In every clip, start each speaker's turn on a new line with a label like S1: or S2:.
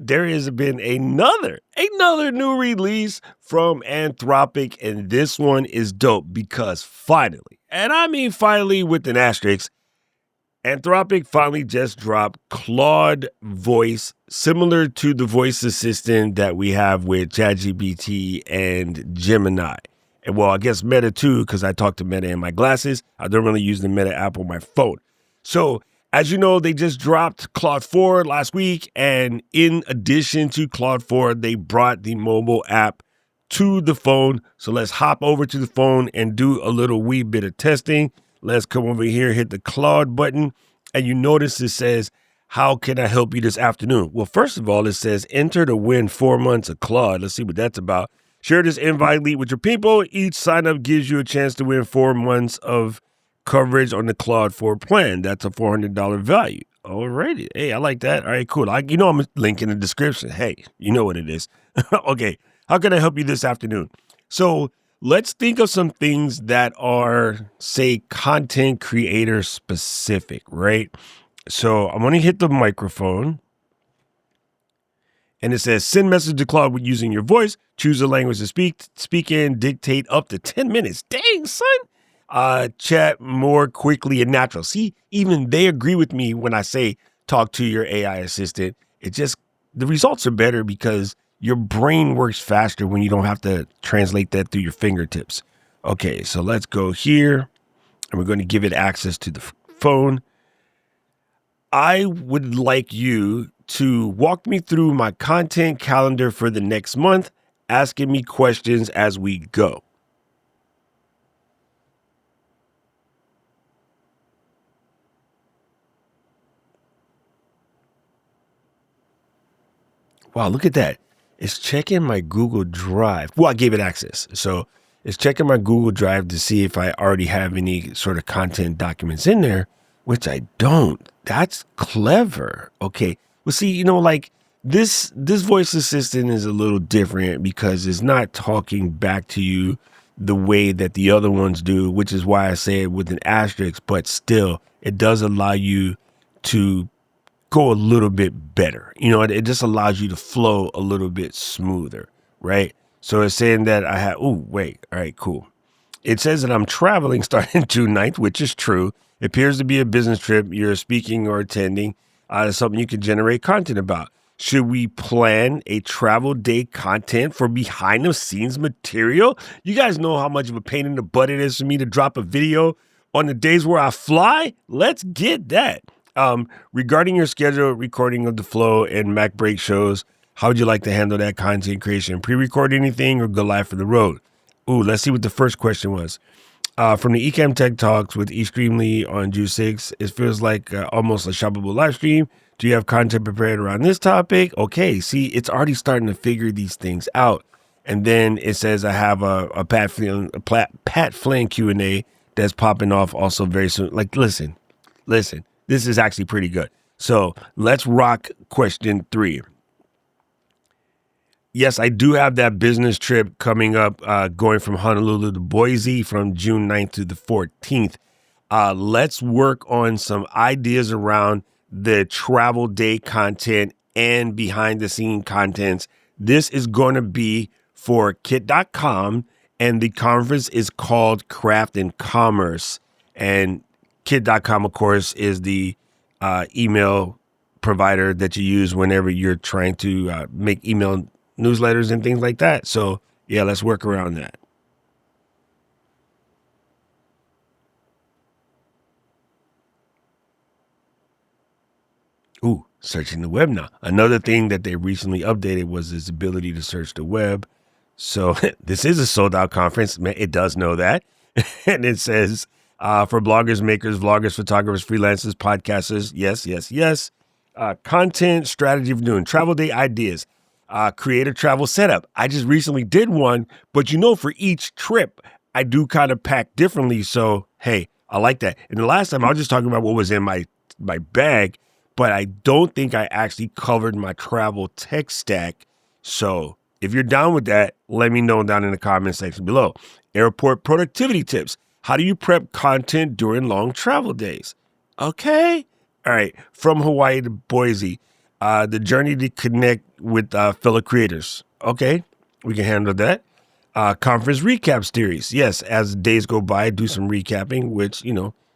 S1: there has been another new release from Anthropic, and this one is dope because finally, and I mean finally with an asterisk, Anthropic finally just dropped Claude Voice, similar to the voice assistant that we have with ChatGPT and Gemini. And well, I guess Meta too, because I talk to Meta in my glasses. I don't really use the Meta app on my phone. So, as you know, they just dropped Claude 4 last week. And in addition to Claude 4, they brought the mobile app to the phone. So let's hop over to the phone and do a little wee bit of testing. Let's come over here, hit the Claude button, and you notice it says, how can I help you this afternoon? Well, first of all, it says, enter to win 4 months of Claude. Let's see what that's about. Share this invite lead with your people. Each sign up gives you a chance to win 4 months of coverage on the Claude 4 plan. That's a $400 value. Alrighty. Hey, I like that. All right, cool. I'm a link in the description. Hey, you know what it is. Okay. How can I help you this afternoon? So let's think of some things that are, say, content creator specific, right? So I'm going to hit the microphone. And it says, send message to Claude with using your voice. Choose a language to speak in, dictate up to 10 minutes. Dang, son. Chat more quickly and natural. See, even they agree with me when I say talk to your AI assistant. The results are better because your brain works faster when you don't have to translate that through your fingertips. Okay, so let's go here. And we're going to give it access to the phone. I would like you to walk me through my content calendar for the next month, asking me questions as we go. Wow, look at that. It's checking my Google Drive. Well, I gave it access. So it's checking my Google Drive to see if I already have any sort of content documents in there, which I don't. That's clever. Okay. Well, see, this voice assistant is a little different because it's not talking back to you the way that the other ones do, which is why I say it with an asterisk, but still it does allow you to go a little bit better. It just allows you to flow a little bit smoother, right? So it's saying that all right, cool. It says that I'm traveling starting June 9th, which is true. It appears to be a business trip you're speaking or attending. Something you can generate content about. Should we plan a travel day content for behind the scenes material? You guys know how much of a pain in the butt it is for me to drop a video on the days where I fly. Let's get that. Regarding your schedule, recording of the flow and Mac break shows, how would you like to handle that content creation? Pre-record anything or go live for the road? Ooh, let's see what the first question was. From the Ecamm Tech Talks with Extremely on June 6th, it feels like almost a shoppable live stream. Do you have content prepared around this topic? Okay, see, it's already starting to figure these things out. And then it says I have a Pat Flynn Q&A that's popping off also very soon. Listen, this is actually pretty good. So let's rock question 3. Yes, I do have that business trip coming up, going from Honolulu to Boise from June 9th to the 14th. Let's work on some ideas around the travel day content and behind the scene contents. This is going to be for kit.com, and the conference is called Craft and Commerce. And kit.com, of course, is the email provider that you use whenever you're trying to make email newsletters and things like that. So yeah, let's work around that. Ooh, searching the web now. Another thing that they recently updated was this ability to search the web. So this is a sold out conference. It does know that. And it says for bloggers, makers, vloggers, photographers, freelancers, podcasters. Yes. Content strategy for doing travel day ideas. Create a travel setup. I just recently did one, but for each trip, I do kind of pack differently. So, hey, I like that. And the last time I was just talking about what was in my bag, but I don't think I actually covered my travel tech stack. So if you're down with that, let me know down in the comment section below. Airport productivity tips. How do you prep content during long travel days? Okay. All right. From Hawaii to Boise. The journey to connect with fellow creators. Okay, we can handle that. Conference recap series. Yes, as days go by, do some recapping, which,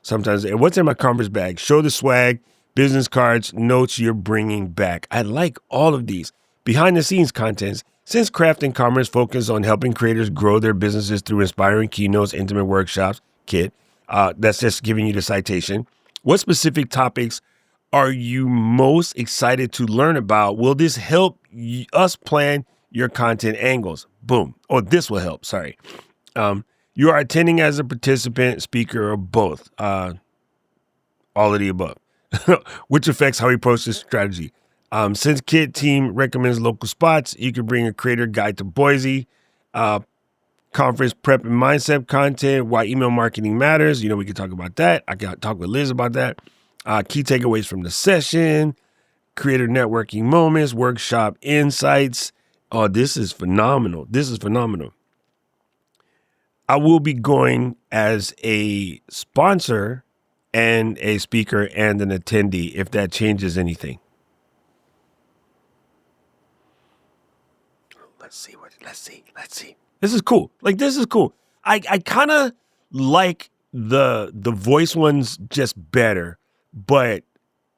S1: sometimes. And what's in my conference bag? Show the swag, business cards, notes you're bringing back. I like all of these. Behind the scenes contents. Since Craft and Commerce focus on helping creators grow their businesses through inspiring keynotes, intimate workshops, Kit, that's just giving you the citation. What specific topics are you most excited to learn about? Will this help us plan your content angles? Boom. Oh, this will help. Sorry. You are attending as a participant, speaker, or both. All of the above, which affects how we approach this strategy. Since Kit team recommends local spots, you can bring a creator guide to Boise. Conference prep and mindset content, why email marketing matters. We can talk about that. I got to talk with Liz about that. Key takeaways from the session, creator networking moments, workshop insights. Oh, this is phenomenal. I will be going as a sponsor and a speaker and an attendee if that changes anything. Let's see. This is cool. This is cool. I kind of like the voice ones just better, but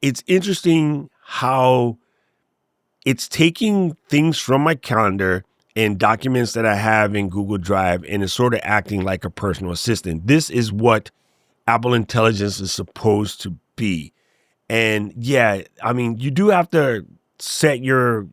S1: it's interesting how it's taking things from my calendar and documents that I have in Google Drive and it's sort of acting like a personal assistant. This is what Apple Intelligence is supposed to be. And yeah, you do have to set your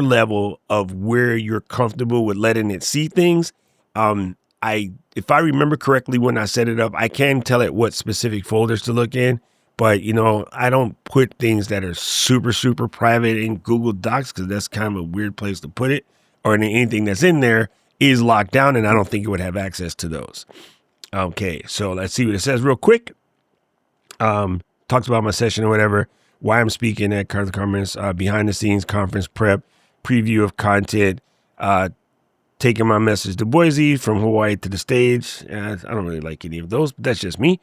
S1: level of where you're comfortable with letting it see things. If I remember correctly when I set it up, I can tell it what specific folders to look in. But, I don't put things that are super, super private in Google Docs because that's kind of a weird place to put it. Or anything that's in there is locked down, and I don't think it would have access to those. Okay, so let's see what it says real quick. Talks about my session or whatever, why I'm speaking at Carter Conference, behind the scenes conference prep, preview of content, taking my message to Boise from Hawaii to the stage. I don't really like any of those, but that's just me.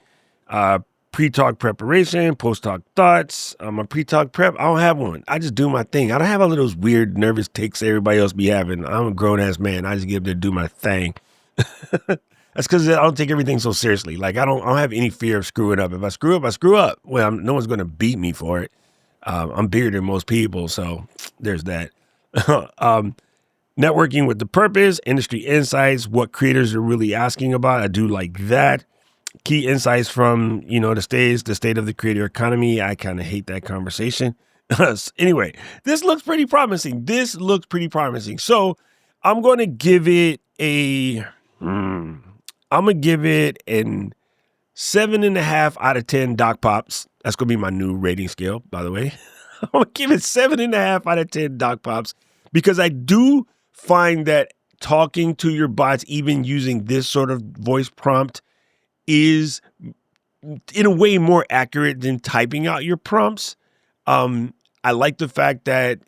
S1: Pre-talk preparation, post-talk thoughts. My pre-talk prep, I don't have one. I just do my thing. I don't have all of those weird nervous takes everybody else be having. I'm a grown-ass man. I just get up there and do my thing. That's because I don't take everything so seriously. I don't have any fear of screwing up. If I screw up, I screw up. Well, no one's going to beat me for it. I'm bigger than most people, so there's that. Networking with the purpose, industry insights, what creators are really asking about. I do like that. Key insights from, the state of the creator economy. I kind of hate that conversation. Anyway, this looks pretty promising. So I'm going to give it an 7.5 out of 10 Doc Pops. That's going to be my new rating scale, by the way. I'm going to give it 7.5 out of 10 Doc Pops because I do find that talking to your bots, even using this sort of voice prompt, is in a way more accurate than typing out your prompts. I like the fact that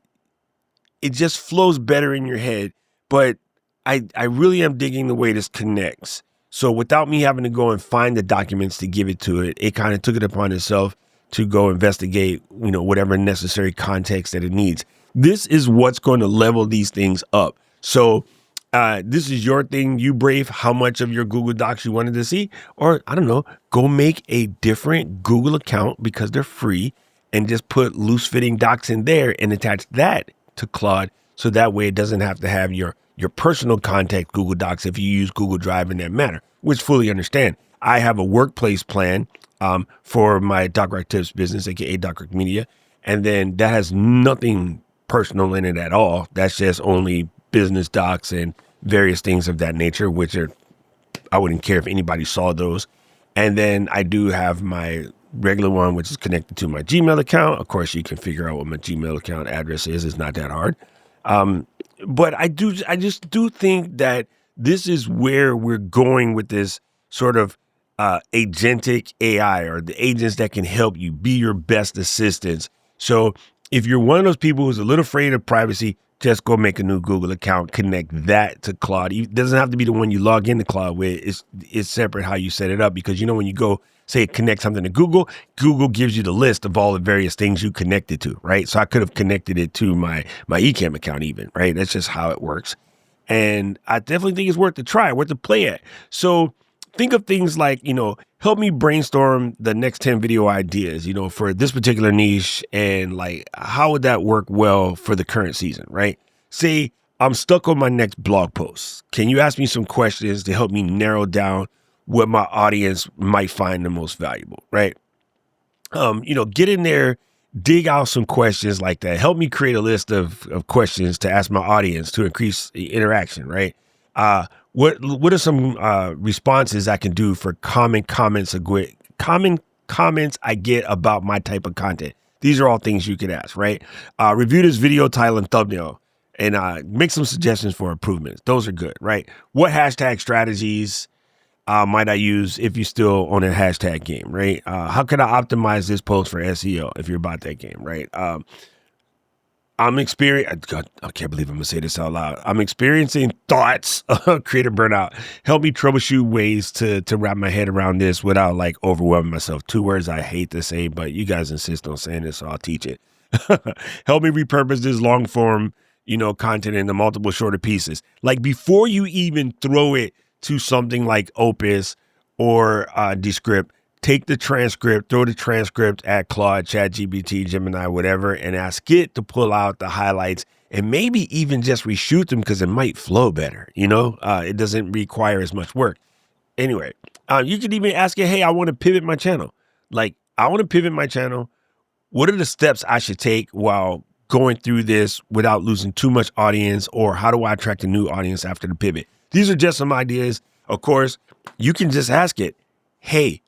S1: it just flows better in your head, but I really am digging the way this connects. So without me having to go and find the documents to give it to it, it kind of took it upon itself to go investigate, whatever necessary context that it needs. This is what's going to level these things up. So this is your thing. You brave how much of your Google Docs you wanted to see, or I don't know, go make a different Google account because they're free and just put loose fitting docs in there and attach that to Claude. So that way it doesn't have to have your personal contact Google Docs if you use Google Drive in that manner, which fully understand. I have a workplace plan for my Doc Rock Tips business, aka Doc Rock Media. And then that has nothing personal in it at all. That's just only business docs and various things of that nature, which I wouldn't care if anybody saw those. And then I do have my regular one, which is connected to my Gmail account. Of course, you can figure out what my Gmail account address is. It's not that hard. But I just do think that this is where we're going with this sort of agentic AI, or the agents that can help you be your best assistants. So if you're one of those people who's a little afraid of privacy, just go make a new Google account, connect that to Claude. It doesn't have to be the one you log into Claude with. It's separate how you set it up, because when you go say connect something to Google, Google gives you the list of all the various things you connected to, right? So I could have connected it to my Ecamm account even, right? That's just how it works. And I definitely think it's worth the try, worth the play at. So think of things like, help me brainstorm the next 10 video ideas, for this particular niche, and like, how would that work well for the current season, right? Say I'm stuck on my next blog post. Can you ask me some questions to help me narrow down what my audience might find the most valuable, right? Get in there, dig out some questions like that. Help me create a list of questions to ask my audience to increase the interaction, right? What are some responses I can do for common comments I get about my type of content? These are all things you could ask, right? Review this video title and thumbnail, and make some suggestions for improvements. Those are good, right? What hashtag strategies might I use if you're still on a hashtag game, right? How can I optimize this post for SEO if you're about that game, right? I'm experiencing, I can't believe I'm going to say this out loud. I'm experiencing thoughts of creative burnout. Help me troubleshoot ways to wrap my head around this without like overwhelming myself. 2 words I hate to say, but you guys insist on saying this, so I'll teach it. Help me repurpose this long form, content into multiple shorter pieces. Like before you even throw it to something like Opus or Descript, take the transcript, throw the transcript at Claude, ChatGPT, Gemini, whatever, and ask it to pull out the highlights and maybe even just reshoot them because it might flow better. It doesn't require as much work. Anyway, you can even ask it, hey, I want to pivot my channel. Like, I want to pivot my channel. What are the steps I should take while going through this without losing too much audience? Or how do I attract a new audience after the pivot? These are just some ideas. Of course, you can just ask it, hey,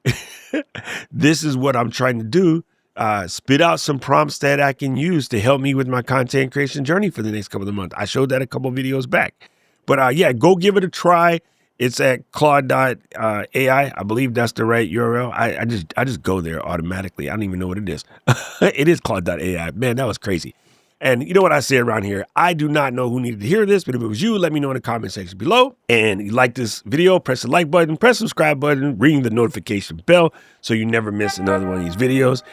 S1: this is what I'm trying to do. Spit out some prompts that I can use to help me with my content creation journey for the next couple of months. I showed that a couple of videos back. But go give it a try. It's at Claude.ai. I believe that's the right URL. I just go there automatically. I don't even know what it is. It is Claude.ai. Man, that was crazy. And you know what I say around here? I do not know who needed to hear this, but if it was you, let me know in the comment section below. And you like this video, press the like button, press the subscribe button, ring the notification bell so you never miss another one of these videos.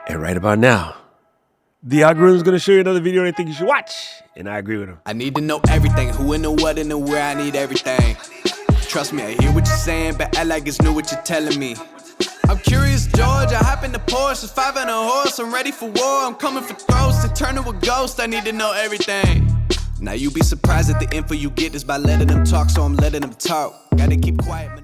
S1: And right about now, the algorithm is going to show you another video they think you should watch. And I agree with them.
S2: I need to know everything, who and the what and the where, I need everything. Trust me, I hear what you're saying, but act like it's new what you're telling me. I'm curious, George, I hop in the Porsche, 5 and a horse, I'm ready for war, I'm coming for throats, to turn to a ghost, I need to know everything. Now you be surprised at the info you get is by letting them talk, so I'm letting them talk. Gotta keep quiet.